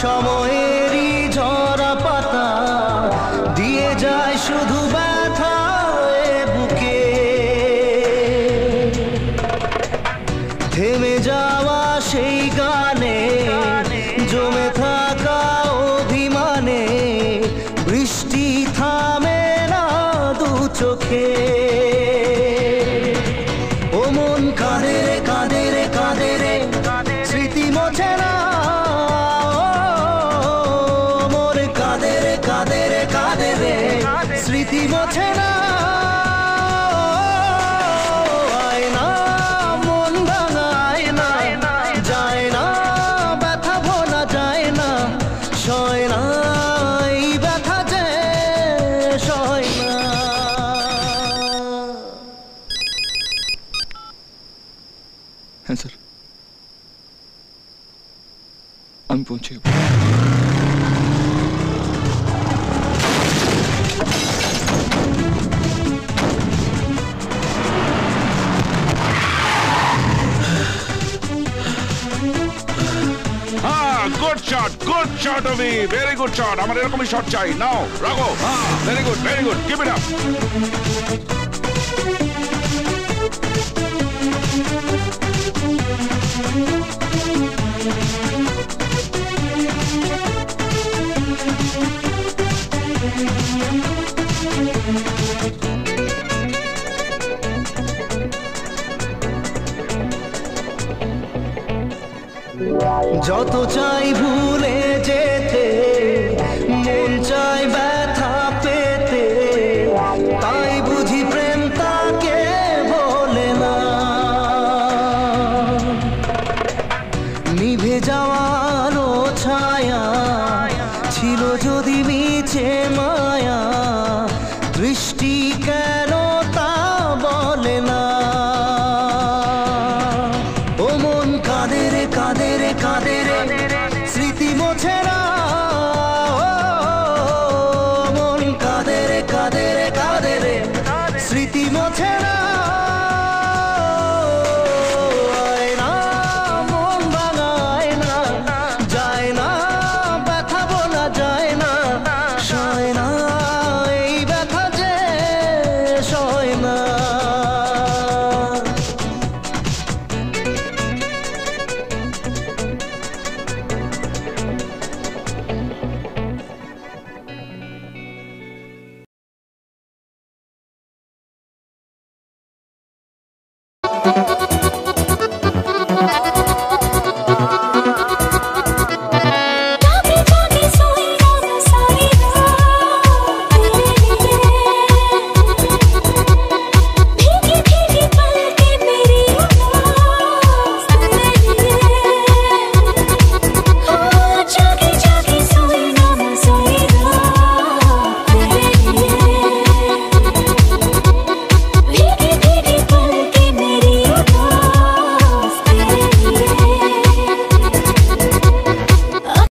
সময়েরই ঝরা পাতা দিয়ে যায় শুধু ব্যথা বুকে থেমে যাওয়া সেই গানে জমে থাকা অভিমানে বৃষ্টি থামে না দু চোখে ও মন কাঁদে রে কাঁদে রে কাঁদে রে স্মৃতি মোছে না স্মৃতি মোছে না আয়না মন ভাঙায় না যায় না ব্যথা ভোলা যায় না সয় না এই ব্যথা যে সয় না। হ্যাঁ স্যার, আমি পৌঁছে যাব। Good shot of me. Very good shot. আমার এরকমই শট চাই। নাও রাখো। Very good, very good. Keep it up. যত চাই ভুলে যেতে মন চাই ব্যথা পেতে তাই বুঝি প্রেম তাকে বলে না নিভে যাওয়ার ছায়া ছিল যদি মিছে মায়া দৃষ্টি কেন